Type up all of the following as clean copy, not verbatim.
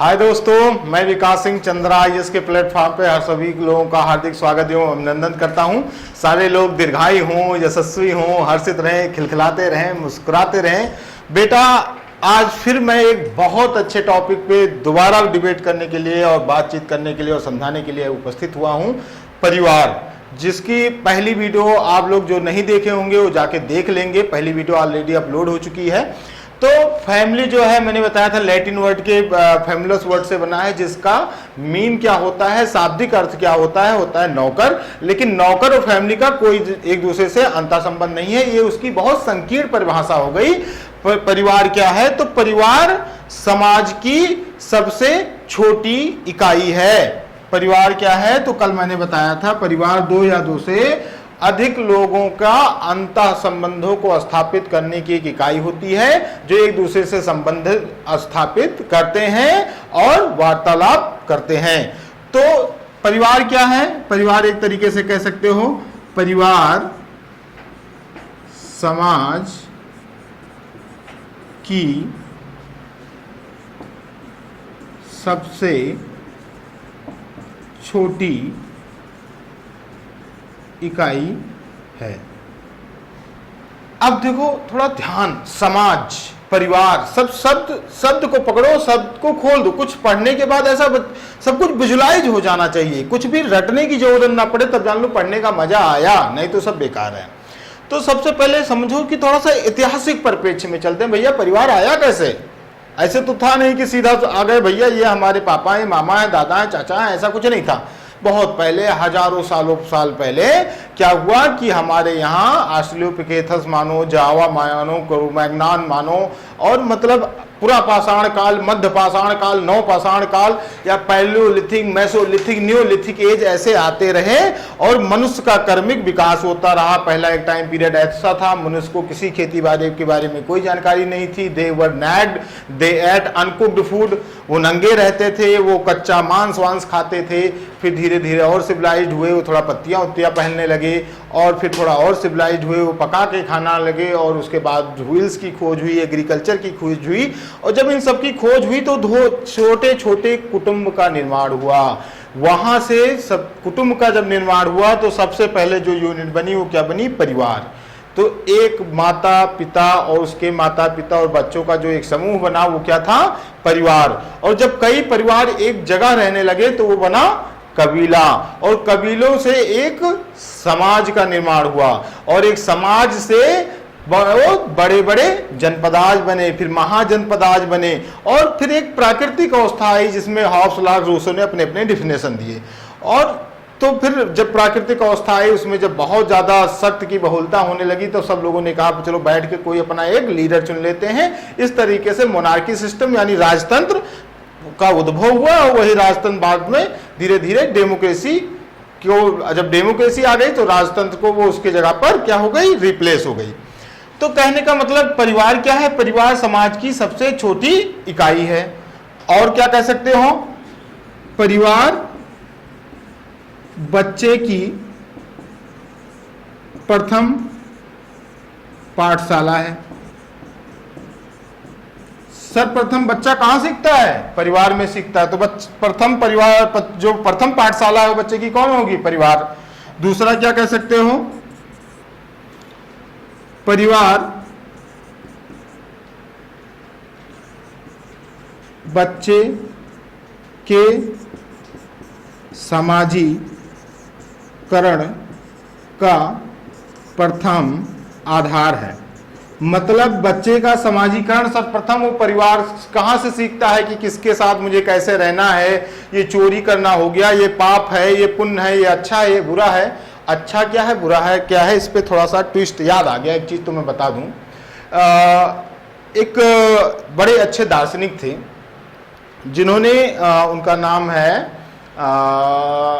हाय दोस्तों, मैं विकास सिंह चंद्रा आईएएस के प्लेटफॉर्म पे हर सभी लोगों का हार्दिक स्वागत एवं अभिनंदन करता हूं। सारे लोग दीर्घायु हों, यशस्वी हों, हर्षित रहें, खिलखिलाते रहें, मुस्कुराते रहें। बेटा, आज फिर मैं एक बहुत अच्छे टॉपिक पे दोबारा डिबेट करने के लिए और बातचीत करने के लिए और समझाने के लिए उपस्थित हुआ हूं। परिवार, जिसकी पहली वीडियो आप लोग जो नहीं देखे होंगे वो जाके देख लेंगे। पहली वीडियो ऑलरेडी अपलोड हो चुकी है। तो फैमिली जो है, मैंने बताया था लैटिन वर्ड के फैमिलस वर्ड से बना है, जिसका मीन क्या होता है, शाब्दिक अर्थ क्या होता है नौकर। लेकिन नौकर और फैमिली का कोई एक दूसरे से अंतर संबंध नहीं है, ये उसकी बहुत संकीर्ण परिभाषा हो गई। परिवार क्या है? तो परिवार समाज की सबसे छोटी इकाई है। परिवार क्या है? तो कल मैंने बताया था परिवार दो या दो से अधिक लोगों का अंतः संबंधों को स्थापित करने की एक इकाई होती है, जो एक दूसरे से संबंध स्थापित करते हैं और वार्तालाप करते हैं। तो परिवार क्या है? परिवार एक तरीके से कह सकते हो, परिवार समाज की सबसे छोटी इकाई है। अब देखो, थोड़ा ध्यान, समाज, परिवार, शब्द को पकड़ो, शब्द को खोल दो। कुछ पढ़ने के बाद ऐसा सब कुछ विजुलाइज हो जाना चाहिए, कुछ भी रटने की जरूरत ना पड़े, तब जान लो पढ़ने का मजा आया, नहीं तो सब बेकार है। तो सबसे पहले समझो कि थोड़ा सा ऐतिहासिक परिप्रेक्ष्य में चलते हैं। भैया, परिवार आया कैसे? ऐसे तो था नहीं कि सीधा आ गए भैया ये हमारे पापा है, मामा है, दादा है, चाचा है, ऐसा कुछ नहीं था। बहुत पहले, हजारों साल पहले क्या हुआ कि हमारे यहाँ ऑस्ट्रेलोपिथेकस मानो, जावा मानो, क्रो-मैग्नान मानो, और मतलब पूरा पाषाण काल, मध्य पाषाण काल, नव पाषाण काल, या पैलियोलिथिक, मेसोलिथिक, नियोलिथिक एज ऐसे आते रहे और मनुष्य का कर्मिक विकास होता रहा। पहला एक टाइम पीरियड ऐसा था, मनुष्य को किसी खेती बाड़ी के बारे में कोई जानकारी नहीं थी। दे वर नैक्ड, दे एट अनकुक्ड फूड, वो नंगे रहते थे, वो कच्चा मांस खाते थे। फिर धीरे धीरे और सिविलाइज्ड हुए, वो थोड़ा पत्तियां उत्तियां पहनने लगे, और फिर थोड़ा और सिविलाइज्ड हुए, वो पका के खाना लगे, और उसके बाद व्हील्स की खोज हुई, एग्रीकल्चर की खोज हुई। और जब इन सब की खोज हुई तो दो छोटे छोटे कुटुंब का निर्माण हुआ। वहां से सब कुटुंब का जब निर्माण हुआ तो सबसे पहले जो यूनिट बनी वो क्या बनी? परिवार। तो एक माता पिता और उसके माता पिता और बच्चों का जो एक समूह बना वो क्या था? परिवार। और जब कई परिवार एक जगह रहने लगे तो वो बना कबीला, और कबीलों से एक समाज का निर्माण हुआ, और एक समाज से बड़े बड़े जनपदाज बने, फिर महाजनपदाज बने, और फिर एक प्राकृतिक अवस्था आई जिसमें हॉब्स रूसो ने अपने अपने डिफिनेशन दिए। और तो फिर जब प्राकृतिक अवस्था आई, उसमें जब बहुत ज्यादा सत्य की बहुलता होने लगी तो सब लोगों ने कहा चलो बैठ के कोई अपना एक लीडर चुन लेते हैं। इस तरीके से मोनार्की सिस्टम यानी राजतंत्र का उद्भव हुआ, और वही राजतंत्र बाद में धीरे धीरे डेमोक्रेसी को, जब डेमोक्रेसी आ गई तो राजतंत्र को वो उसके जगह पर क्या हो गई? रिप्लेस हो गई। तो कहने का मतलब परिवार क्या है? परिवार समाज की सबसे छोटी इकाई है। और क्या कह सकते हो? परिवार बच्चे की प्रथम पाठशाला है। सर्वप्रथम बच्चा कहां सीखता है? परिवार में सीखता है। तो प्रथम परिवार, जो प्रथम पाठशाला है बच्चे की कौन होगी? परिवार। दूसरा क्या कह सकते हो? परिवार बच्चे के समाजीकरण का प्रथम आधार है। मतलब बच्चे का समाजीकरण सर्वप्रथम वो परिवार कहां से सीखता है कि किसके साथ मुझे कैसे रहना है। ये चोरी करना हो गया, ये पाप है, ये पुण्य है, ये अच्छा है, ये बुरा है। अच्छा क्या है, बुरा है क्या है, इस पे थोड़ा सा ट्विस्ट याद आ गया। एक चीज तो मैं बता दूं, एक बड़े अच्छे दार्शनिक थे जिन्होंने उनका नाम है,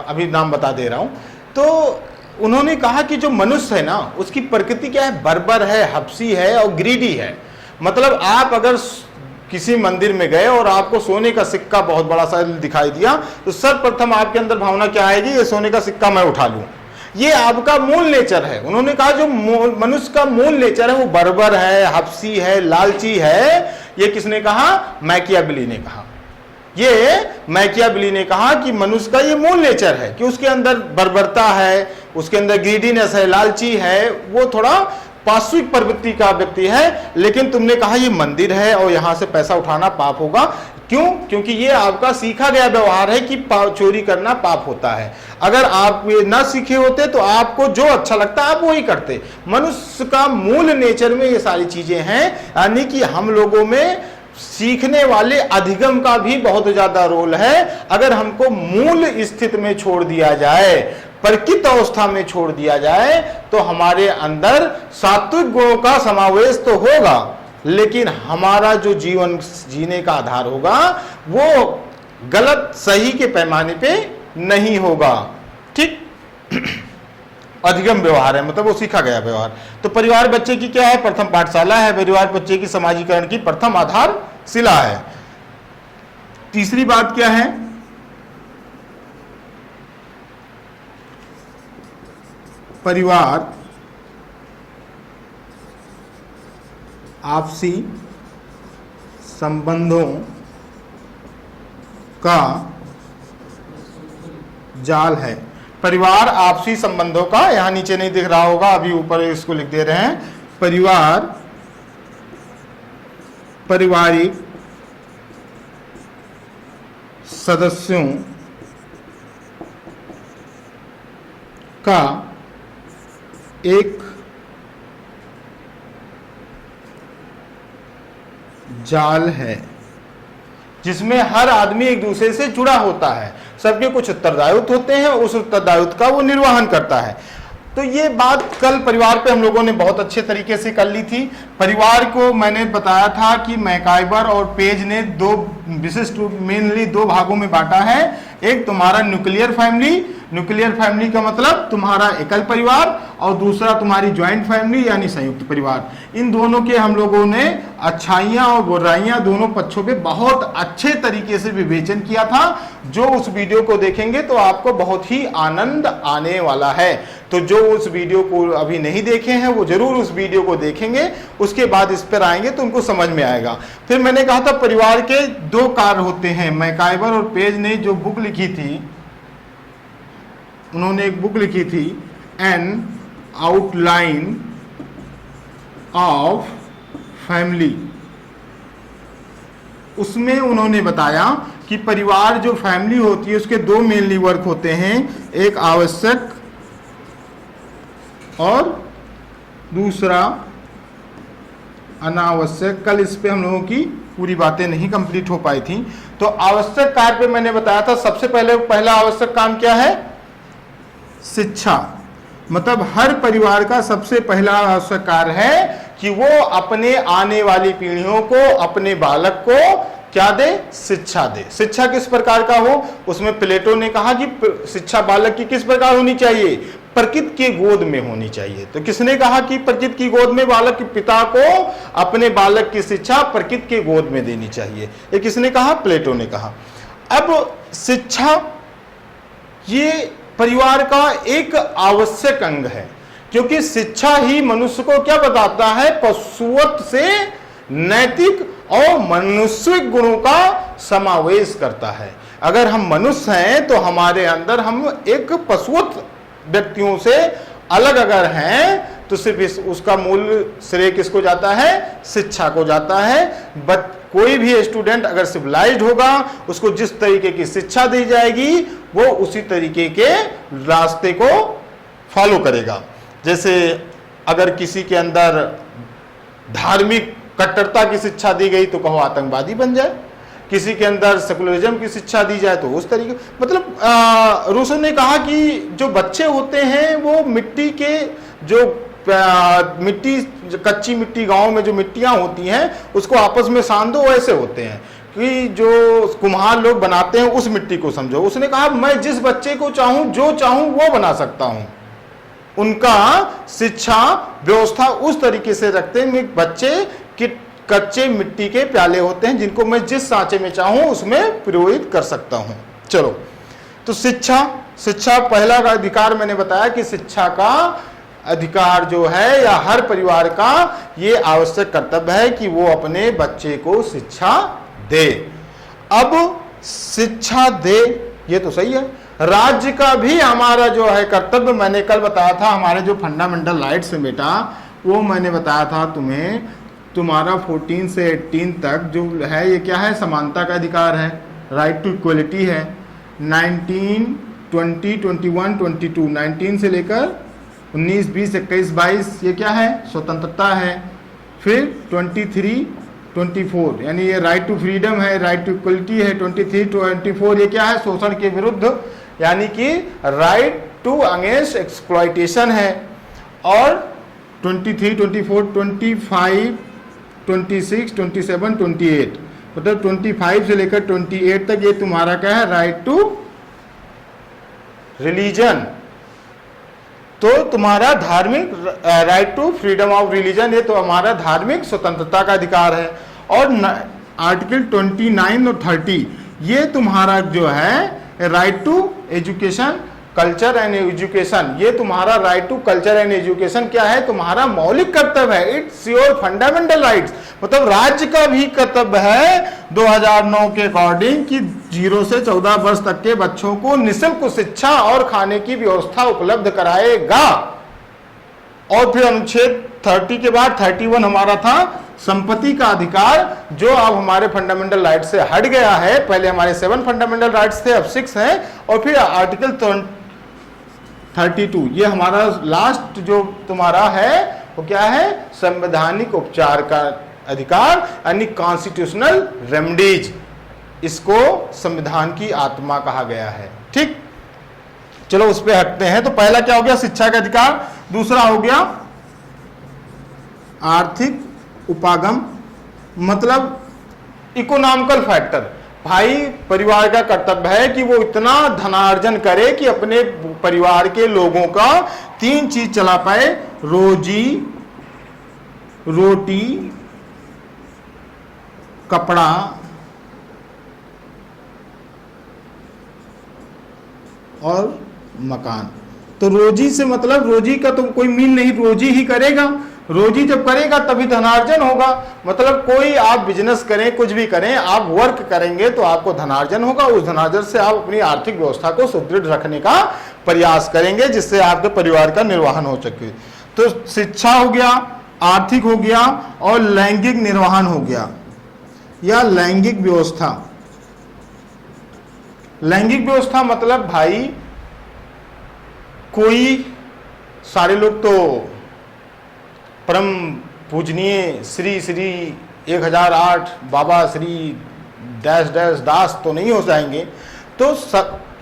अभी नाम बता दे रहा हूं। तो उन्होंने कहा कि जो मनुष्य है ना, उसकी प्रकृति क्या है? बर्बर है, हब्सी है और ग्रीडी है। मतलब आप अगर किसी मंदिर में गए और आपको सोने का सिक्का बहुत बड़ा सा दिखाई दिया तो सर्वप्रथम आपके अंदर भावना क्या आएगी? ये सोने का सिक्का मैं उठा लूं। ये आपका मूल नेचर है। उन्होंने कहा जो मनुष्य का मूल नेचर है वो बर्बर है, हफ्सी है, लालची है। ये किसने कहा? मैकियावेली ने कहा। ये मैकियावेली ने कहा कि मनुष्य का ये मूल नेचर है कि उसके अंदर बर्बरता है, उसके अंदर ग्रीडीनेस है, लालची है, वो थोड़ा पाश्विक प्रवृत्ति का व्यक्ति है। लेकिन तुमने कहा ये मंदिर है और यहां से पैसा उठाना पाप होगा। क्यों? क्योंकि ये आपका सीखा गया व्यवहार है कि चोरी करना पाप होता है। अगर आप ये ना सीखे होते तो आपको जो अच्छा लगता आप वही करते। मनुष्य का मूल नेचर में ये सारी चीजें हैं, यानी कि हम लोगों में सीखने वाले अधिगम का भी बहुत ज्यादा रोल है। अगर हमको मूल स्थिति में छोड़ दिया जाए, प्रकृत अवस्था में छोड़ दिया जाए, तो हमारे अंदर सात्विक गुणों का समावेश तो होगा, लेकिन हमारा जो जीवन जीने का आधार होगा वो गलत सही के पैमाने पे नहीं होगा। ठीक, अधिगम व्यवहार है, मतलब वो सीखा गया व्यवहार। तो परिवार बच्चे की क्या है? प्रथम पाठशाला है। परिवार बच्चे की समाजीकरण की प्रथम आधारशिला है। तीसरी बात क्या है? परिवार आपसी संबंधों का जाल है। परिवार आपसी संबंधों का, यहां नीचे नहीं दिख रहा होगा, अभी ऊपर इसको लिख दे रहे हैं। परिवार पारिवारिक सदस्यों का एक जाल है जिसमें हर आदमी एक दूसरे से जुड़ा होता है। सबके कुछ उत्तरदायित्व होते हैं, उस उत्तरदायित्व का वो निर्वहन करता है। तो ये बात कल परिवार पे हम लोगों ने बहुत अच्छे तरीके से कर ली थी। परिवार को मैंने बताया था कि मैकाइबर और पेज ने दो विशिष्ट मेनली दो भागों में बांटा है। एक तुम्हारा न्यूक्लियर फैमिली, न्यूक्लियर फैमिली का मतलब तुम्हारा एकल परिवार, और दूसरा तुम्हारी ज्वाइंट फैमिली यानी संयुक्त परिवार। इन दोनों के हम लोगों ने अच्छाइयाँ और बुराइयाँ दोनों पक्षों पे बहुत अच्छे तरीके से विवेचन किया था। जो उस वीडियो को देखेंगे तो आपको बहुत ही आनंद आने वाला है। तो जो उस वीडियो को अभी नहीं देखे हैं वो जरूर उस वीडियो को देखेंगे, उसके बाद इस पर आएंगे तो उनको समझ में आएगा। फिर मैंने कहा था परिवार के दो कार्य होते हैं। मैकाइबर और पेज ने जो बुक लिखी थी, उन्होंने एक बुक लिखी थी एन आउटलाइन ऑफ फैमिली। उसमें उन्होंने बताया कि परिवार जो फैमिली होती है उसके दो मेनली वर्क होते हैं, एक आवश्यक और दूसरा अनावश्यक। कल इस पे हम लोगों की पूरी बातें नहीं कंप्लीट हो पाई थी। तो आवश्यक कार्य पे मैंने बताया था सबसे पहला आवश्यक काम क्या है? शिक्षा। मतलब हर परिवार का सबसे पहला आवश्यक कार्य है कि वो अपने आने वाली पीढ़ियों को, अपने बालक को क्या दे? शिक्षा दे। शिक्षा किस प्रकार का हो? उसमें प्लेटो ने कहा कि शिक्षा बालक की किस प्रकार होनी चाहिए? प्रकृति के गोद में होनी चाहिए। तो किसने कहा कि प्रकृति की गोद में? बालक के पिता को अपने बालक की शिक्षा प्रकृति के गोद में देनी चाहिए। ये किसने कहा? प्लेटो ने कहा। अब शिक्षा ये परिवार का एक आवश्यक अंग है, क्योंकि शिक्षा ही मनुष्य को क्या बताता है? पशुवत से नैतिक और मनुष्यिक गुणों का समावेश करता है। अगर हम मनुष्य हैं तो हमारे अंदर हम एक पशुवत व्यक्तियों से अलग अगर हैं तो सिर्फ उसका मूल श्रेय किसको जाता है? शिक्षा को जाता है। बट कोई भी स्टूडेंट अगर सिविलाइज्ड होगा, उसको जिस तरीके की शिक्षा दी जाएगी वो उसी तरीके के रास्ते को फॉलो करेगा। जैसे अगर किसी के अंदर धार्मिक कट्टरता की शिक्षा दी गई तो कहो आतंकवादी बन जाए, किसी के अंदर सेकुलरिज्म की शिक्षा दी जाए तो उस तरीके, मतलब रूसो ने कहा कि जो बच्चे होते हैं वो मिट्टी के जो मिट्टी, कच्ची मिट्टी, गांव में जो मिट्टियां होती हैं उसको आपस में सान दो, वैसे होते हैं कि जो कुम्हार लोग बनाते हैं उस मिट्टी को समझो। उसने कहा मैं जिस बच्चे को चाहूं, जो चाहूं वो बना सकता हूं। उनका शिक्षा व्यवस्था उस तरीके से रखते हैं, बच्चे कि कच्चे मिट्टी के प्याले होते हैं जिनको मैं जिस सांचे में चाहूं उसमें प्रयोगित कर सकता हूं। चलो, तो शिक्षा पहला का अधिकार मैंने बताया कि शिक्षा का अधिकार जो है या हर परिवार का ये आवश्यक कर्तव्य है कि वो अपने बच्चे को शिक्षा दे। अब शिक्षा दे, ये तो सही है। राज्य का भी हमारा जो है कर्तव्य, मैंने कल बताया था हमारे जो फंडामेंटल राइट्स हैं बेटा, वो मैंने बताया था तुम्हें, तुम्हारा 14 से 18 तक जो है ये क्या है, समानता का अधिकार है, राइट टू इक्वलिटी है। 19, 20, 21, 22, 19 से लेकर 19, 20, 21, 22 ये क्या है, स्वतंत्रता है। फिर 23, 24 यानी ये राइट टू फ्रीडम है, राइट टू इक्वलिटी है। 23, 24 ये क्या है, शोषण के विरुद्ध यानी कि राइट टू अगेंस्ट एक्सप्लॉयटेशन है। और 23, 24, 25, 26, 27, 28 मतलब 25 से लेकर 28 तक ये तुम्हारा क्या है, राइट टू रिलीजन। तो तुम्हारा धार्मिक right to freedom of religion, ये तो हमारा धार्मिक स्वतंत्रता का अधिकार है। और आर्टिकल 29 और 30 ये तुम्हारा जो है right to education, culture and education, ये तुम्हारा right to culture and education क्या है, तुम्हारा मौलिक कर्तव्य है। इट्स योर फंडामेंटल राइट्स, मतलब राज्य का भी कर्तव्य है 2009 के अकॉर्डिंग कि 0 से 14 वर्ष तक के बच्चों को निःशुल्क शिक्षा और खाने की व्यवस्था उपलब्ध कराएगा। और फिर अनुच्छेद 30 के बाद 31 हमारा था संपत्ति का अधिकार, जो अब हमारे फंडामेंटल राइट से हट गया है। पहले हमारे 7 फंडामेंटल राइट्स थे, अब 6 हैं। और फिर आर्टिकल 32 ये हमारा लास्ट जो तुम्हारा है वो क्या है, संवैधानिक उपचार का अधिकार यानी कॉन्स्टिट्यूशनल रेमेडीज, इसको संविधान की आत्मा कहा गया है। ठीक, चलो उस पे हटते हैं। तो पहला क्या हो गया, शिक्षा का अधिकार। दूसरा हो गया आर्थिक उपागम, मतलब इकोनॉमिकल फैक्टर। भाई परिवार का कर्तव्य है कि वो इतना धनार्जन करे कि अपने परिवार के लोगों का 3 चीज चला पाए, रोजी रोटी कपड़ा और मकान। तो रोजी से मतलब रोजी का तो कोई मीन नहीं, रोजी ही करेगा, रोजी जब करेगा तभी धनार्जन होगा। मतलब कोई आप बिजनेस करें, कुछ भी करें, आप वर्क करेंगे तो आपको धनार्जन होगा, उस धनार्जन से आप अपनी आर्थिक व्यवस्था को सुदृढ़ रखने का प्रयास करेंगे जिससे आपके परिवार का निर्वहन हो सके। तो शिक्षा हो गया, आर्थिक हो गया और लैंगिक निर्वहन हो गया या लैंगिक व्यवस्था। लैंगिक व्यवस्था मतलब भाई कोई, सारे लोग तो परम पूजनीय श्री श्री 1008 बाबा श्री डैश डैश दास तो नहीं हो जाएंगे। तो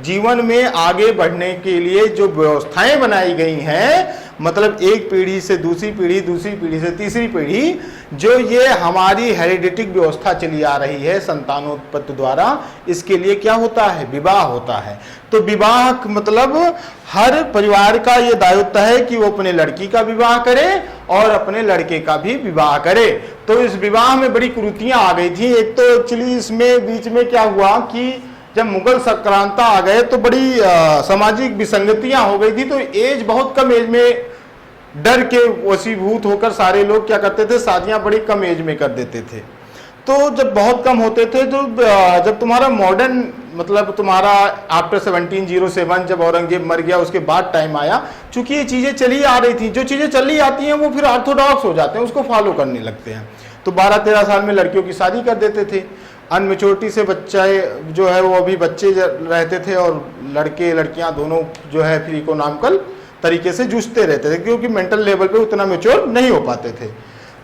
जीवन में आगे बढ़ने के लिए जो व्यवस्थाएं बनाई गई हैं, मतलब एक पीढ़ी से दूसरी पीढ़ी, दूसरी पीढ़ी से तीसरी पीढ़ी, जो ये हमारी हेरिडेटिक व्यवस्था चली आ रही है संतानोत्पत्ति द्वारा, इसके लिए क्या होता है, विवाह होता है। तो विवाह मतलब हर परिवार का ये दायित्व है कि वो अपने लड़की का विवाह करे और अपने लड़के का भी विवाह करे। तो इस विवाह में बड़ी कुरीतियां आ गई थी। एक तो एक्चुअली इसमें बीच में क्या हुआ कि जब मुगल सक्रांता आ गए तो बड़ी सामाजिक विसंगतियां हो गई थी। तो एज, बहुत कम एज में डर के वशीभूत होकर सारे लोग क्या करते थे, शादियां बड़ी कम एज में कर देते थे। तो जब बहुत कम होते थे तो जब तुम्हारा मॉडर्न मतलब तुम्हारा आफ्टर 1707 जब औरंगजेब मर गया उसके बाद टाइम आया, चूंकि ये चीजें चली आ रही थी, जो चीजें चली आती हैं वो फिर ऑर्थोडॉक्स हो जाते हैं, उसको फॉलो करने लगते हैं। तो 12-13 साल में लड़कियों की शादी कर देते थे। अनमेच्योरिटी से बच्चे जो है वो अभी बच्चे रहते थे और लड़के लड़कियां दोनों जो है फिर इकोनॉमिकल तरीके से जूझते रहते थे, क्योंकि मेंटल लेवल पे उतना मेच्योर नहीं हो पाते थे।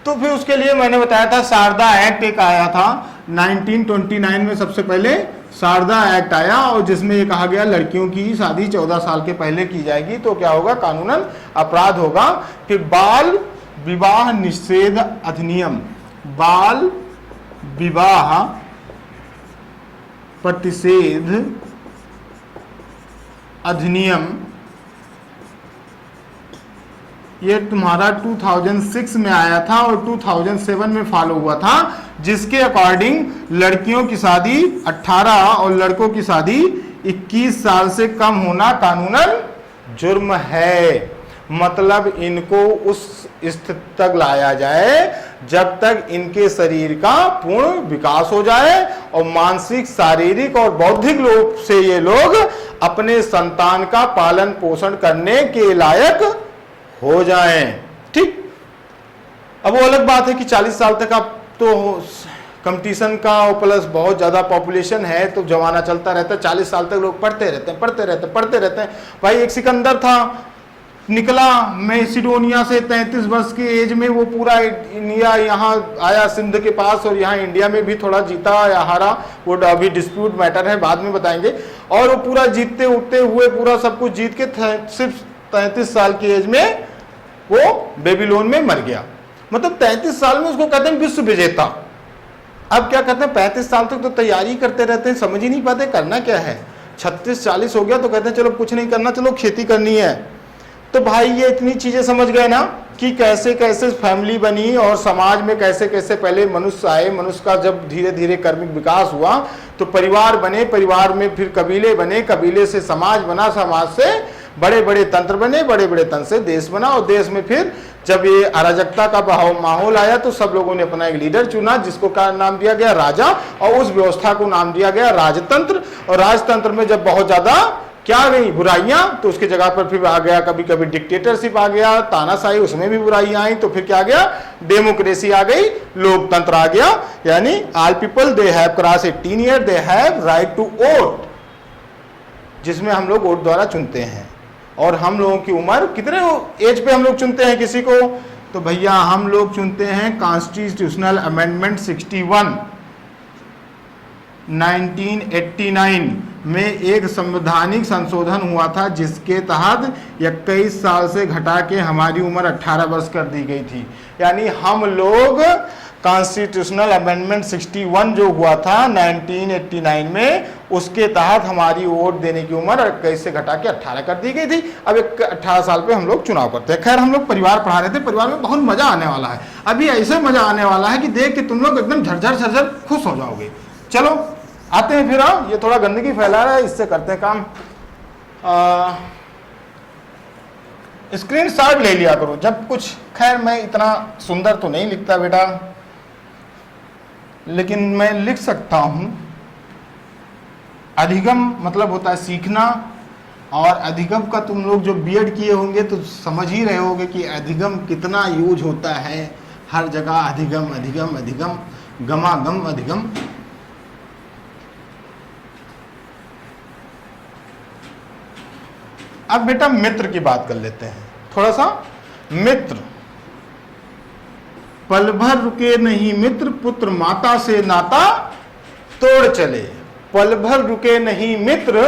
तो फिर उसके लिए मैंने बताया था शारदा एक्ट एक आया था 1929 में, सबसे पहले शारदा एक्ट आया और जिसमें ये कहा गया लड़कियों की शादी 14 साल के पहले की जाएगी तो क्या होगा, कानूनन अपराध होगा। फिर बाल विवाह निषेध अधिनियम, बाल विवाह प्रतिषेध अधिनियम, ये तुम्हारा 2006 में आया था और 2007 में फॉलो हुआ था, जिसके अकॉर्डिंग लड़कियों की शादी 18 और लड़कों की शादी 21 साल से कम होना कानूनन जुर्म है। मतलब इनको उस स्थिति तक लाया जाए जब तक इनके शरीर का पूर्ण विकास हो जाए और मानसिक, शारीरिक और बौद्धिक रूप से ये लोग अपने संतान का पालन पोषण करने के लायक हो जाएं। ठीक, अब वो अलग बात है कि 40 साल तक आप तो कंपटीशन का प्लस बहुत ज्यादा पॉपुलेशन है तो जमाना चलता रहता है, 40 साल तक लोग पढ़ते रहते हैं। भाई एक सिकंदर था, निकला मैसिडोनिया से 33 वर्ष की एज में, वो पूरा इंडिया यहाँ आया सिंध के पास, और यहाँ इंडिया में भी थोड़ा जीता या हारा, वो अभी डिस्प्यूट मैटर है, बाद में बताएंगे। और वो पूरा जीतते उठते हुए पूरा सब कुछ जीत के सिर्फ 33 साल की एज में वो बेबीलोन में मर गया। मतलब 33 साल में उसको कहते हैं विश्व विजेता। अब क्या कहते हैं, 35 साल तक तो तैयारी करते रहते हैं, समझ ही नहीं पाते करना क्या है। 36-40 हो गया तो कहते हैं चलो कुछ नहीं करना, चलो खेती करनी है। तो भाई ये इतनी चीजें समझ गए ना कि कैसे कैसे फैमिली बनी और समाज में कैसे कैसे पहले मनुष्य आए, मनुष्य का जब धीरे धीरे कर्मिक विकास हुआ तो परिवार बने, परिवार में फिर कबीले बने, कबीले से समाज बना, समाज से बड़े बड़े तंत्र बने, बड़े बड़े तंत्र से देश बना, और देश में फिर जब ये अराजकता का माहौल आया तो सब लोगों ने अपना एक लीडर चुना जिसको क्या नाम दिया गया, राजा, और उस व्यवस्था को नाम दिया गया राजतंत्र। और राजतंत्र में जब बहुत ज्यादा क्या आ गई बुराइयां तो उसकी जगह पर फिर आ गया कभी कभी डिक्टेटरशिप आ गया, तानाशाही, उसमें भी बुराइयां आई, तो फिर क्या आ गया, डेमोक्रेसी आ गई, लोकतंत्र आ गया। यानी all people they have cross 18 year they have right to vote, जिसमें हम लोग वोट द्वारा चुनते हैं। और हम लोगों की उम्र कितने एज पे हम लोग चुनते हैं किसी को, तो भैया हम लोग चुनते हैं कॉन्स्टिट्यूशनल अमेंडमेंट 61 1989 में एक संवैधानिक संशोधन हुआ था जिसके तहत 21 साल से घटा के हमारी उम्र 18 वर्ष कर दी गई थी। यानी हम लोग कॉन्स्टिट्यूशनल अमेंडमेंट 61 जो हुआ था 1989 में, उसके तहत हमारी वोट देने की उम्र 21 से घटा के 18 कर दी गई थी। अब 18 साल पे हम लोग चुनाव करते हैं। खैर हम लोग परिवार पढ़ा रहे थे, परिवार में बहुत मजा आने वाला है। अभी ऐसे मजा आने वाला है कि देख के तुम लोग एकदम झरझर झरझर खुश हो जाओगे। चलो आते हैं फिर, ये थोड़ा गंदगी फैला रहा है, इससे करते हैं काम। स्क्रीन शॉट ले लिया करो जब कुछ। खैर मैं इतना सुंदर तो नहीं लिखता बेटा, लेकिन मैं लिख सकता हूं। अधिगम मतलब होता है सीखना, और अधिगम का तुम लोग जो बीएड किए होंगे तो समझ ही रहे होगे कि अधिगम कितना यूज होता है हर जगह। अधिगम अधिगम अधिगम, गमागम अधिगम। अब बेटा मित्र की बात कर लेते हैं थोड़ा सा। मित्र, पल भर रुके नहीं मित्र, पुत्र माता से नाता तोड़ चले। पल भर रुके नहीं मित्र,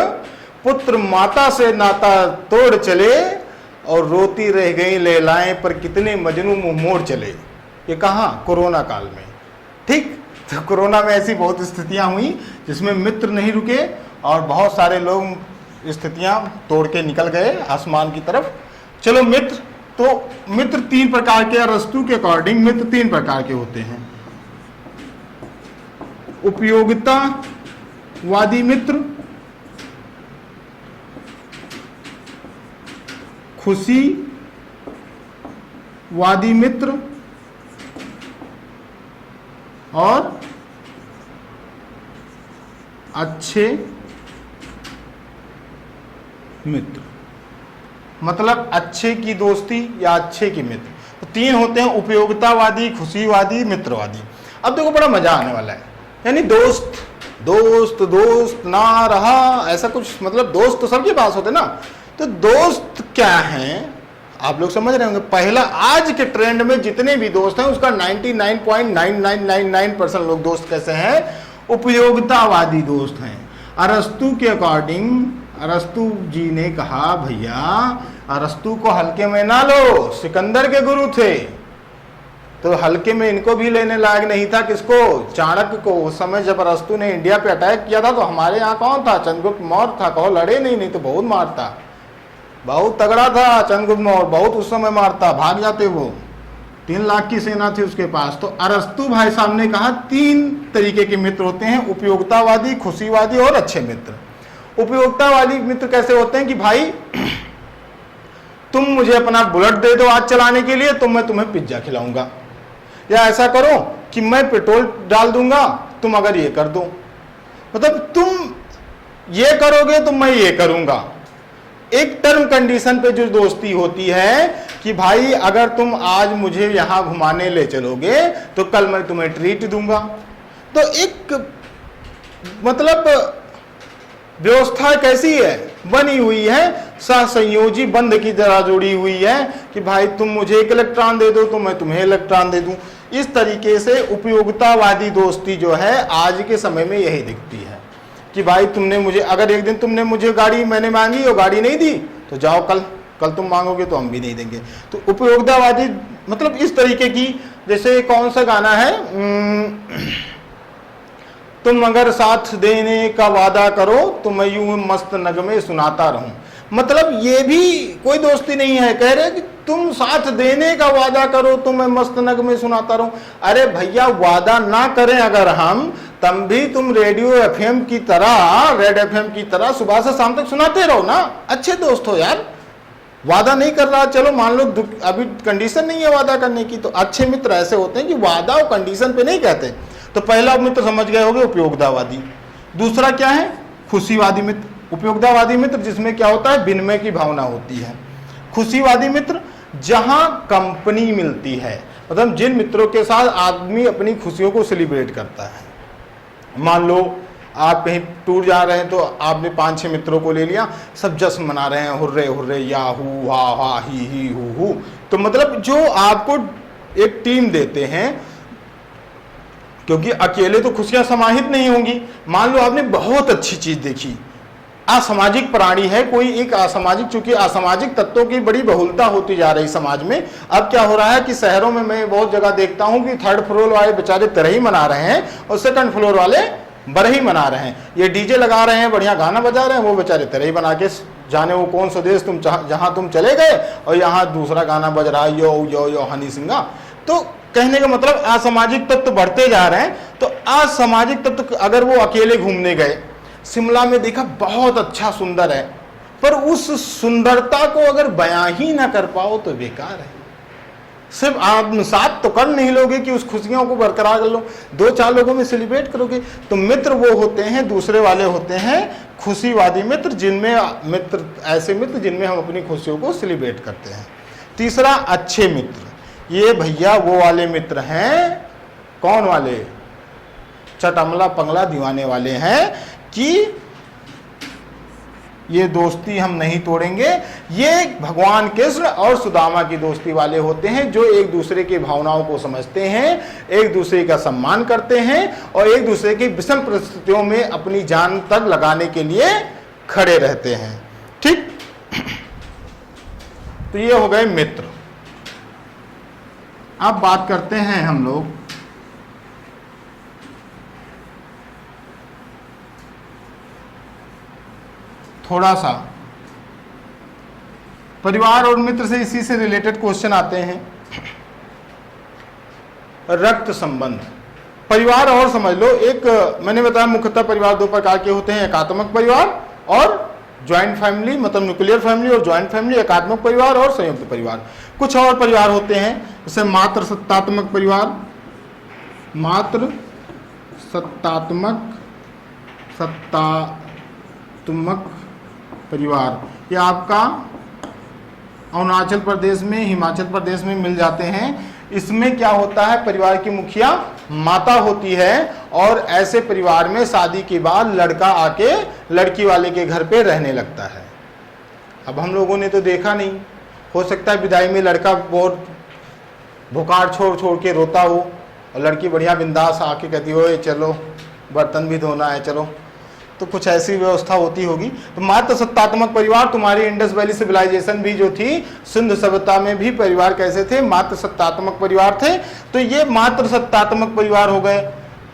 पुत्र माता से नाता तोड़ चले, और रोती रह गई लैलाएं पर कितने मजनू मुंह मोड़ चले। ये कहाँ, कोरोना काल में। ठीक, तो कोरोना में ऐसी बहुत स्थितियां हुई जिसमें मित्र नहीं रुके और बहुत सारे लोग स्थितियां तोड़ के निकल गए आसमान की तरफ। चलो मित्र, तो मित्र 3 प्रकार के, अरस्तु के अकॉर्डिंग मित्र 3 प्रकार के होते हैं। उपयोगितावादी मित्र, खुशीवादी मित्र, और अच्छे मित्र। मतलब अच्छे की दोस्ती या अच्छे की मित्र। तो 3 होते हैं, उपयोगितावादी, खुशीवादी, मित्रवादी। अब देखो बड़ा मजा आने वाला है। यानी दोस्त दोस्त दोस्त ना रहा, ऐसा कुछ, मतलब दोस्त तो सबके पास होते ना। तो दोस्त क्या हैं आप लोग समझ रहे होंगे। पहला, आज के ट्रेंड में जितने भी दोस्त हैं उसका 99.9999% लोग दोस्त कैसे हैं, उपयोगितावादी दोस्त हैं। अरस्तु के अकॉर्डिंग, अरस्तु जी ने कहा भैया अरस्तु को हल्के में ना लो, सिकंदर के गुरु थे तो हल्के में इनको भी लेने लायक नहीं था। किसको, चाणक्य को। उस समय जब अरस्तु ने इंडिया पे अटैक किया था तो हमारे यहाँ कौन था, चंद्रगुप्त मौर्य था। कहो लड़े नहीं तो बहुत मारता, बहुत तगड़ा था चंद्रगुप्त मौर्य, बहुत उस समय मारता, भाग जाते वो। 3 लाख की सेना थी उसके पास। तो अरस्तु भाई साहब ने कहा 3 तरीके के मित्र होते हैं, उपयोगितावादी, खुशीवादी और अच्छे मित्र। उपयोगितावादी मित्र कैसे होते हैं कि भाई तुम मुझे अपना बुलेट दे दो आज चलाने के लिए तो मैं तुम्हें पिज्जा खिलाऊंगा, या ऐसा करो कि मैं पेट्रोल डाल दूंगा, तुम अगर ये कर दो, मतलब तुम ये करोगे तो मैं ये करूंगा। एक टर्म कंडीशन पे जो दोस्ती होती है कि भाई अगर तुम आज मुझे यहां घुमाने ले चलोगे तो कल मैं तुम्हें ट्रीट दूंगा। तो एक मतलब व्यवस्था कैसी है, बनी हुई है, सहसंयोजी बंध की तरह जुड़ी हुई है कि भाई तुम मुझे एक इलेक्ट्रॉन दे दो तो मैं तुम्हें इलेक्ट्रॉन दे दूं। इस तरीके से उपयोगितावादी दोस्ती जो है आज के समय में यही दिखती है कि भाई तुमने मुझे, अगर एक दिन तुमने मुझे गाड़ी मैंने मांगी और गाड़ी नहीं दी तो जाओ कल तुम मांगोगे तो हम भी नहीं देंगे। तो उपयोगितावादी मतलब इस तरीके की, जैसे कौन सा गाना है, तुम अगर साथ देने का वादा करो तो मैं यूं मस्त नगमे सुनाता रहूं। मतलब ये भी कोई दोस्ती नहीं है, कह रहे कि तुम साथ देने का वादा करो तो मैं मस्त नगमे सुनाता रहूं। अरे भैया वादा ना करें अगर हम, तब भी तुम रेडियो एफएम की तरह, रेड एफएम की तरह सुबह से शाम तक सुनाते रहो ना। अच्छे दोस्त हो यार, वादा नहीं कर रहा, चलो मान लो अभी कंडीशन नहीं है वादा करने की, तो अच्छे मित्र ऐसे होते हैं कि वादा और कंडीशन पे नहीं कहते। तो पहला मित्र समझ गए होगे उपयोगितावादी। दूसरा क्या है, खुशीवादी मित्र। उपयोगितावादी मित्र जिसमें क्या होता है, विनिमय की भावना होती है। खुशीवादी मित्र जहां कंपनी मिलती है, मतलब जिन मित्रों के साथ आदमी अपनी खुशियों को सेलिब्रेट करता है। मान लो आप कहीं टूर जा रहे हैं तो आपने 5-6 मित्रों को ले लिया, सब जश्न मना रहे हैं, हुर्रे हुर्रे या हू हा हा ही हू। तो मतलब जो आपको एक टीम देते हैं, क्योंकि अकेले तो खुशियां समाहित नहीं होंगी। मान लो आपने बहुत अच्छी चीज देखी, असामाजिक प्राणी है कोई एक असामाजिक, चूंकि असामाजिक तत्वों की बड़ी बहुलता होती जा रही समाज में। अब क्या हो रहा है कि शहरों में मैं बहुत जगह देखता हूं कि 3rd फ्लोर वाले बेचारे तरही मना रहे हैं और 2nd फ्लोर वाले बरही मना रहे हैं। ये डीजे लगा रहे हैं, बढ़िया गाना बजा रहे हैं, वो बेचारे तरही बना के जाने वो कौन सा देश तुम जहां तुम चले गए और यहाँ दूसरा गाना बज रहा है, यो यो यो हनी सिंगा। तो कहने का मतलब असामाजिक तत्व बढ़ते जा रहे हैं। तो असामाजिक तत्व अगर वो अकेले घूमने गए, शिमला में देखा बहुत अच्छा सुंदर है, पर उस सुंदरता को अगर बयां ही ना कर पाओ तो बेकार है। सिर्फ आत्मसात तो कर नहीं लोगे कि उस खुशियों को बरकरार कर लो, 2-4 लोगों में सेलिब्रेट करोगे। तो मित्र वो होते हैं, दूसरे वाले होते हैं खुशीवादी मित्र, ऐसे मित्र जिनमें हम अपनी खुशियों को सेलिब्रेट करते हैं। तीसरा अच्छे मित्र, ये भैया वो वाले मित्र हैं, कौन वाले, चटमला पंगला दीवाने वाले हैं कि ये दोस्ती हम नहीं तोड़ेंगे। ये भगवान कृष्ण और सुदामा की दोस्ती वाले होते हैं, जो एक दूसरे की भावनाओं को समझते हैं, एक दूसरे का सम्मान करते हैं और एक दूसरे की विषम परिस्थितियों में अपनी जान तक लगाने के लिए खड़े रहते हैं। ठीक, तो ये हो गए मित्र। अब बात करते हैं हम लोग थोड़ा सा परिवार और मित्र से, इसी से रिलेटेड क्वेश्चन आते हैं। रक्त संबंध, परिवार और समझ लो। एक मैंने बताया मुख्यतः परिवार 2 प्रकार के होते हैं, एकात्मक परिवार और ज्वाइंट फैमिली, मतलब न्यूक्लियर फैमिली और ज्वाइंट फैमिली, एकात्मक परिवार और संयुक्त परिवार। कुछ और परिवार होते हैं जैसे मात्र सत्तात्मक परिवार, मात्र सत्तात्मक परिवार। ये आपका अरुणाचल प्रदेश में, हिमाचल प्रदेश में मिल जाते हैं। इसमें क्या होता है, परिवार की मुखिया माता होती है और ऐसे परिवार में शादी के बाद लड़का आके लड़की वाले के घर पे रहने लगता है। अब हम लोगों ने तो देखा नहीं, हो सकता है विदाई में लड़का बहुत भुकार छोड़ के रोता हो और लड़की बढ़िया बिंदास आके कहती हो चलो बर्तन भी धोना है चलो, तो कुछ ऐसी व्यवस्था होती होगी। तो मात्र सत्तात्मक परिवार, तुम्हारी इंडस वैली सिविलाइजेशन भी जो थी, सिंध सभ्यता में भी परिवार कैसे थे, मात्र सत्तात्मक परिवार थे। तो ये मात्र सत्तात्मक परिवार हो गए।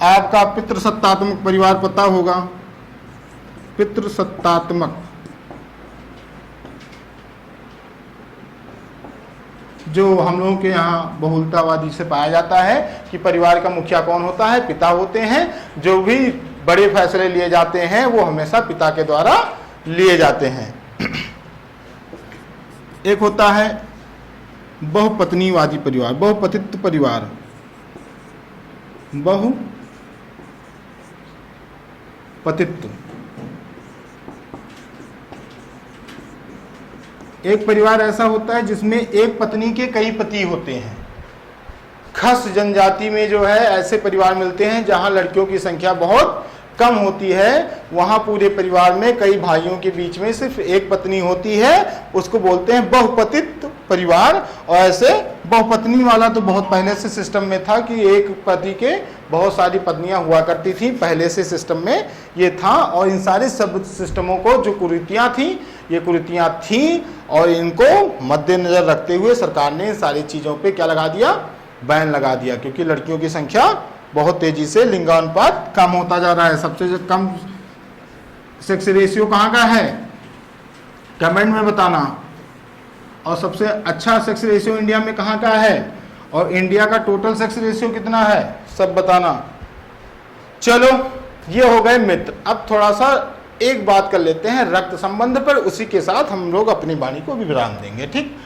आपका पितृसत्तात्मक परिवार पता होगा, पितृसत्तात्मक जो हम लोगों के यहाँ बहुलतावादी से पाया जाता है कि परिवार का मुखिया कौन होता है, पिता होते हैं। जो भी बड़े फैसले लिए जाते हैं वो हमेशा पिता के द्वारा लिए जाते हैं। एक होता है बहुपत्नीवादी परिवार, बहुपतित्व परिवार, बहुपतित्व। एक परिवार ऐसा होता है जिसमें एक पत्नी के कई पति होते हैं। खस जनजाति में जो है ऐसे परिवार मिलते हैं जहां लड़कियों की संख्या बहुत कम होती है, वहां पूरे परिवार में कई भाइयों के बीच में सिर्फ एक पत्नी होती है, उसको बोलते हैं बहुपतित्व परिवार। और ऐसे बहुपत्नी वाला तो बहुत पहले से सिस्टम में था कि एक पति के बहुत सारी पत्नियां हुआ करती थी, पहले से सिस्टम में ये था। और इन सारे सब सिस्टमों को जो कुरीतियां थी, ये कुरीतियां थी और इनको मद्देनजर रखते हुए सरकार ने इन सारी चीजों पे क्या लगा दिया, बैन लगा दिया, क्योंकि लड़कियों की संख्या बहुत तेजी से लिंगानुपात कम होता जा रहा है। सबसे कम सेक्स रेशियो कहाँ का है, कमेंट में बताना। और सबसे अच्छा सेक्स रेशियो इंडिया में कहाँ का है, और इंडिया का टोटल सेक्स रेशियो कितना है, सब बताना। चलो ये हो गए मित्र। अब थोड़ा सा एक बात कर लेते हैं रक्त संबंध पर, उसी के साथ हम लोग अपनी वाणी को भी विराम देंगे। ठीक,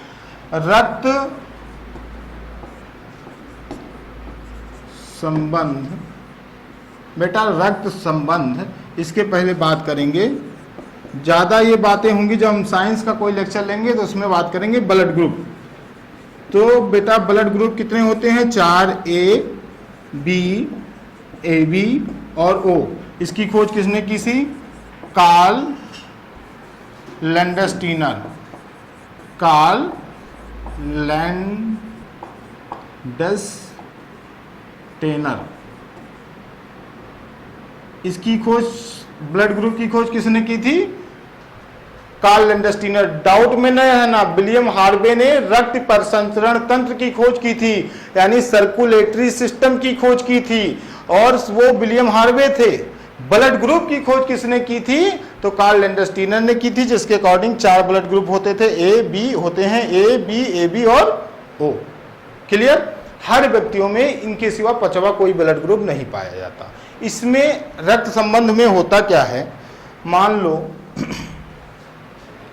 रक्त संबंध, बेटा रक्त संबंध, इसके पहले बात करेंगे। ज़्यादा ये बातें होंगी जब हम साइंस का कोई लेक्चर लेंगे तो उसमें बात करेंगे ब्लड ग्रुप। तो बेटा ब्लड ग्रुप कितने होते हैं, 4 A B AB और O। इसकी खोज किसने की थी, कार्ल लैंडस्टीनर, कार्ल लैंडस्टीनर। इसकी खोज, ब्लड ग्रुप की खोज किसने की थी, कार्ल लैंडस्टीनर। डाउट में नहीं है ना, विलियम हार्वे ने रक्त परिसंचरण तंत्र की खोज की थी, यानी सर्कुलेटरी सिस्टम की खोज की थी, और वो विलियम हार्वे थे। ब्लड ग्रुप की खोज किसने की थी, तो कार्ल लैंडस्टीनर ने की थी, जिसके अकॉर्डिंग 4 ब्लड ग्रुप होते थे, ए बी होते हैं, ए बी ए बी और ओ। क्लियर। हर व्यक्तियों में इनके सिवा 5वां कोई ब्लड ग्रुप नहीं पाया जाता। इसमें रक्त संबंध में होता क्या है, मान लो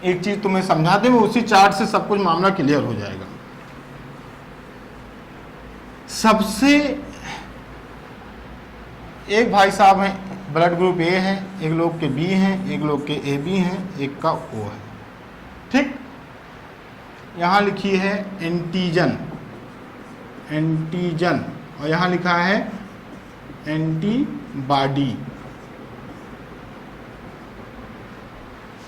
एक चीज तुम्हें समझा दें, उसी चार्ट से सब कुछ मामला क्लियर हो जाएगा। सबसे एक भाई साहब हैं, ब्लड ग्रुप ए है, एक लोग के बी हैं, एक लोग के ए बी हैं, एक का ओ है। ठीक, यहां लिखी है एंटीजन, एंटीजन, और यहां लिखा है एंटीबॉडी।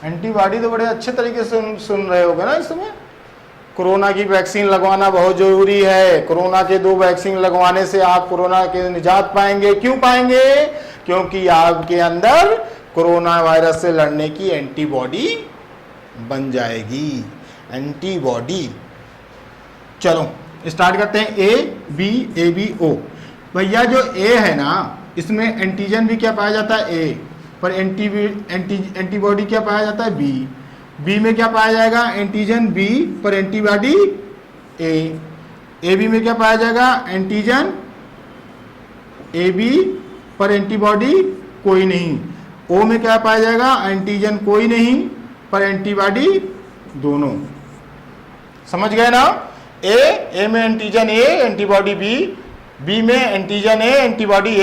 एंटीबॉडी तो बड़े अच्छे तरीके से सुन रहे होगे ना इस समय। कोरोना की वैक्सीन लगवाना बहुत जरूरी है। कोरोना के 2 वैक्सीन लगवाने से आप कोरोना के निजात पाएंगे। क्यों पाएंगे, क्योंकि आपके अंदर कोरोना वायरस से लड़ने की एंटीबॉडी बन जाएगी, एंटीबॉडी। चलो स्टार्ट करते हैं, A B A B O. भैया जो ए है ना, इसमें एंटीजन भी क्या पाया जाता है, ए, पर एंटीबॉडी क्या पाया जाता है, बी। बी में क्या पाया जाएगा, एंटीजन बी, पर एंटीबॉडी ए। ए बी में क्या पाया जाएगा, एंटीजन ए बी, पर एंटीबॉडी कोई नहीं। ओ में क्या पाया जाएगा, एंटीजन कोई नहीं, पर एंटीबॉडी दोनों। समझ गए ना। ए में antigen A, antibody B, B में antigen A, antibody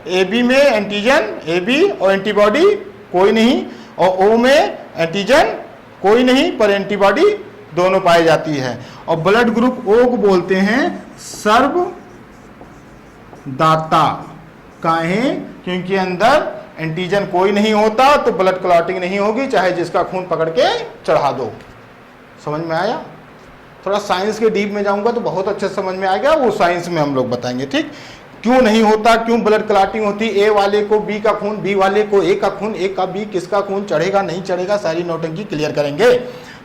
A B में एंटीजन ए बी और एंटीबॉडी कोई नहीं, और ओ में एंटीजन कोई नहीं पर एंटीबॉडी दोनों पाई जाती है। और ब्लड ग्रुप ओ को बोलते हैं सर्वदाता। काहे, क्योंकि अंदर एंटीजन कोई नहीं होता तो ब्लड क्लॉटिंग नहीं होगी, चाहे जिसका खून पकड़ के चढ़ा दो। समझ में आया। थोड़ा साइंस के डीप में जाऊंगा तो बहुत अच्छे समझ में आएगा, वो साइंस में हम लोग बताएंगे। ठीक, क्यों नहीं होता, क्यों ब्लड क्लॉटिंग होती, ए वाले को बी का खून, बी वाले को ए का खून, ए का बी, किसका खून चढ़ेगा नहीं चढ़ेगा, सारी नौटंकी क्लियर करेंगे।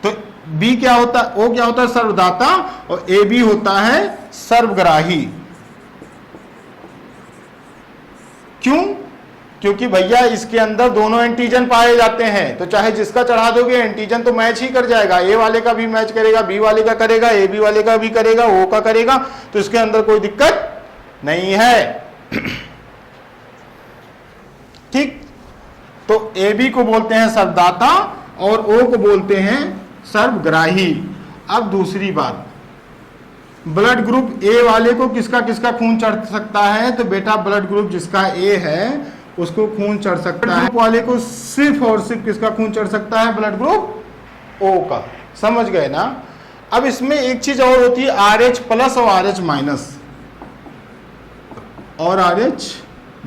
तो बी क्या होता है, ओ क्या होता है, सर्वदाता, और ए बी होता है सर्वग्राही। क्यों, क्योंकि भैया इसके अंदर दोनों एंटीजन पाए जाते हैं, तो चाहे जिसका चढ़ा दोगे एंटीजन तो मैच ही कर जाएगा। ए वाले का भी मैच करेगा, बी वाले का करेगा, ए बी वाले का भी करेगा, ओ का करेगा, तो इसके अंदर कोई दिक्कत नहीं है। ठीक, तो ए बी को बोलते हैं सर्वदाता और ओ को बोलते हैं सर्वग्राही। अब दूसरी बात, ब्लड ग्रुप ए वाले को किसका किसका खून चढ़ सकता है? तो बेटा ब्लड ग्रुप जिसका ए है उसको खून चढ़ सकता है। ग्रुप वाले को सिर्फ और सिर्फ किसका खून चढ़ सकता है? ब्लड ग्रुप ओ का। समझ गए ना? अब इसमें एक चीज और होती है, RH प्लस और RH माइनस, और RH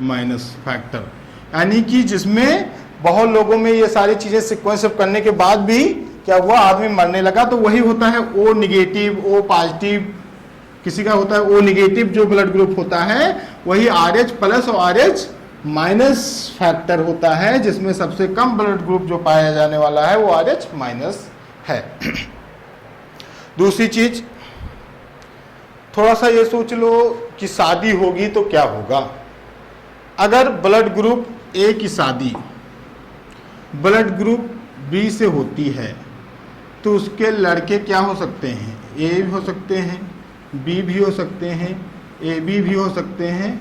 माइनस फैक्टर, यानी कि जिसमें बहुत लोगों में ये सारी चीजें सीक्वेंस करने के बाद भी क्या हुआ, आदमी मरने लगा, तो वही होता है O निगेटिव, O पॉजिटिव, किसी का होता है O निगेटिव जो ब्लड ग्रुप होता है, वही RH प्लस और RH माइनस फैक्टर होता है, जिसमें सबसे कम ब्लड ग्रुप जो पाया जाने वाला है वो RH माइनस है। दूसरी चीज, थोड़ा सा ये सोच लो कि शादी होगी तो क्या होगा। अगर ब्लड ग्रुप ए की शादी ब्लड ग्रुप बी से होती है तो उसके लड़के क्या हो सकते हैं? ए भी हो सकते हैं, बी भी हो सकते हैं, AB भी हो सकते हैं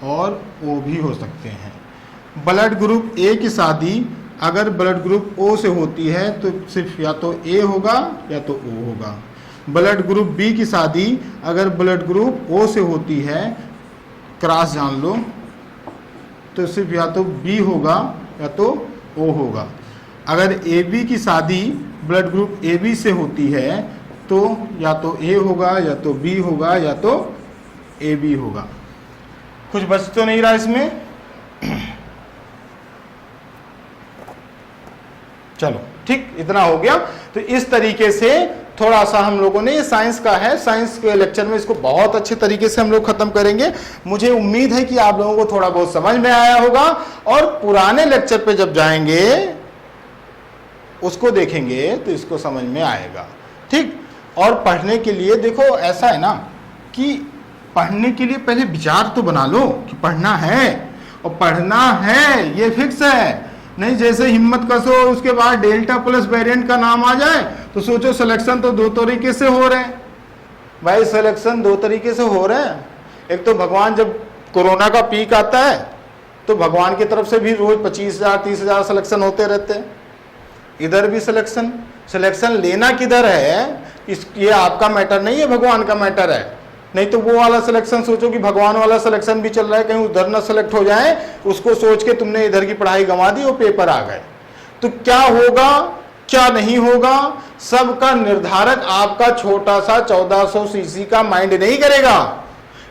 और O भी हो सकते हैं। ब्लड ग्रुप ए की शादी अगर ब्लड ग्रुप O से होती है तो सिर्फ या तो A होगा या तो O होगा। ब्लड ग्रुप बी की शादी अगर ब्लड ग्रुप O से होती है, क्रॉस जान लो, तो सिर्फ या तो B होगा या तो O होगा। अगर AB की शादी ब्लड ग्रुप AB से होती है तो या तो A होगा या तो B होगा या तो AB होगा। कुछ बच तो नहीं रहा इसमें? चलो ठीक, इतना हो गया। तो इस तरीके से थोड़ा सा हम लोगों ने, ये साइंस का है, साइंस के लेक्चर में इसको बहुत अच्छे तरीके से हम लोग खत्म करेंगे। मुझे उम्मीद है कि आप लोगों को थोड़ा बहुत समझ में आया होगा, और पुराने लेक्चर पे जब जाएंगे उसको देखेंगे तो इसको समझ में आएगा। ठीक, और पढ़ने के लिए देखो ऐसा है ना कि पढ़ने के लिए पहले विचार तो बना लो कि पढ़ना है, और पढ़ना है ये फिक्स है, नहीं जैसे हिम्मत कसो उसके बाद डेल्टा प्लस वेरिएंट का नाम आ जाए तो सोचो सिलेक्शन तो दो तरीके से हो रहे हैं। भाई सिलेक्शन दो तरीके से हो रहे हैं। एक तो भगवान जब कोरोना का पीक आता है तो भगवान की तरफ से भी रोज 25,000 30,000 सिलेक्शन होते रहते हैं। इधर भी सिलेक्शन लेना किधर है, ये आपका मैटर नहीं है, भगवान का मैटर है। नहीं तो वो वाला सिलेक्शन सोचो कि भगवान वाला सिलेक्शन भी चल रहा है, कहीं उधर ना सिलेक्ट हो जाए, उसको सोच के तुमने इधर की पढ़ाई गंवा दी, वो पेपर आ गए, तो क्या होगा क्या नहीं होगा, सबका निर्धारक आपका छोटा सा 1400 सीसी का माइंड नहीं करेगा।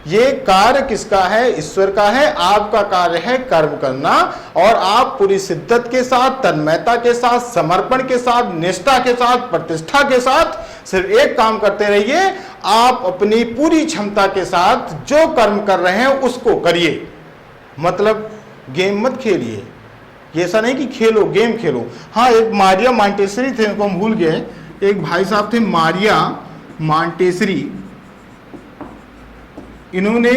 ये कार्य किसका है? ईश्वर का है। आपका कार्य है कर्म करना, और आप पूरी शिद्दत के साथ, तन्मयता के साथ, समर्पण के साथ, निष्ठा के साथ, प्रतिष्ठा के साथ सिर्फ एक काम करते रहिए, आप अपनी पूरी क्षमता के साथ जो कर्म कर रहे हैं उसको करिए। मतलब गेम मत खेलिए, ऐसा नहीं कि खेलो, गेम खेलो। हाँ, एक मारिया मॉन्टेसरी थे, उनको हम भूल गए, एक भाई साहब थे मारिया मॉन्टेसरी, इन्होंने,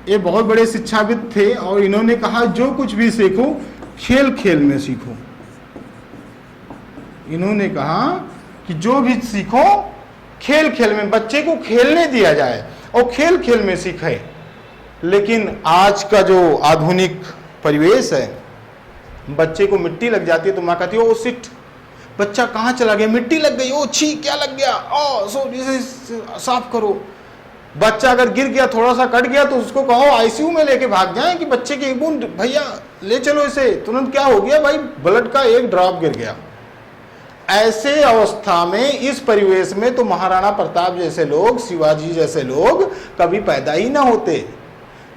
ये बहुत बड़े शिक्षाविद थे, और इन्होंने कहा जो कुछ भी सीखो खेल खेल में सीखो। इन्होंने कहा कि जो भी सीखो खेल खेल में, बच्चे को खेलने दिया जाए और खेल खेल में सीखे। लेकिन आज का जो आधुनिक परिवेश है, बच्चे को मिट्टी लग जाती है तो माँ कहती है ओ सिट, बच्चा कहाँ चला गया, मिट्टी लग गई, ओ छी क्या लग गया, ओ सो इसे साफ करो। बच्चा अगर गिर गया, थोड़ा सा कट गया, तो उसको कहो आईसीयू में लेके भाग जाए कि बच्चे की एक बूंद, भैया ले चलो इसे, तुरंत क्या हो गया भाई, ब्लड का एक ड्रॉप गिर गया। ऐसे अवस्था में, इस परिवेश में तो महाराणा प्रताप जैसे लोग, शिवाजी जैसे लोग कभी पैदा ही ना होते,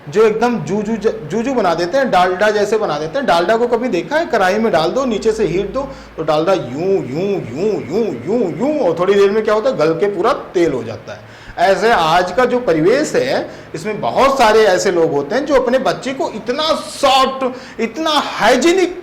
जो एकदम जूजू बना देते हैं, डालडा जैसे बना देते हैं। डालडा को कभी देखा है? कढ़ाई में डाल दो, नीचे से हीट दो, तो डालडा यूं यूं यूं यूं यूं यूं, और थोड़ी देर में क्या होता है, गल के पूरा तेल हो जाता है। ऐसे आज का जो परिवेश है, इसमें बहुत सारे ऐसे लोग होते हैं जो अपने बच्चे को इतना सॉफ्ट, इतना हाइजीनिक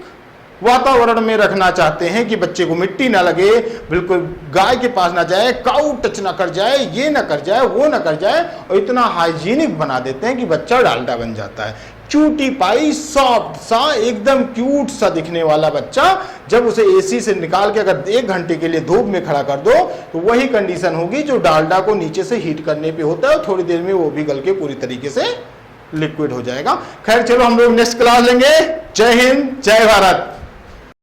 वातावरण में रखना चाहते हैं कि बच्चे को मिट्टी ना लगे, बिल्कुल गाय के पास ना जाए, काऊ टच ना कर जाए, ये ना कर जाए, वो ना कर जाए, और इतना हाइजीनिक बना देते हैं कि बच्चा डालडा बन जाता है। चूटी पाई सॉफ्ट सा, एकदम क्यूट सा दिखने वाला बच्चा, जब उसे एसी से निकाल के अगर 1 घंटे के लिए धूप में खड़ा कर दो तो वही कंडीशन होगी जो डालडा को नीचे से हीट करने पे होता है, थोड़ी देर में वो भी गल के पूरी तरीके से लिक्विड हो जाएगा। खैर चलो, हम लोग नेक्स्ट क्लास लेंगे। जय हिंद, जय भारत।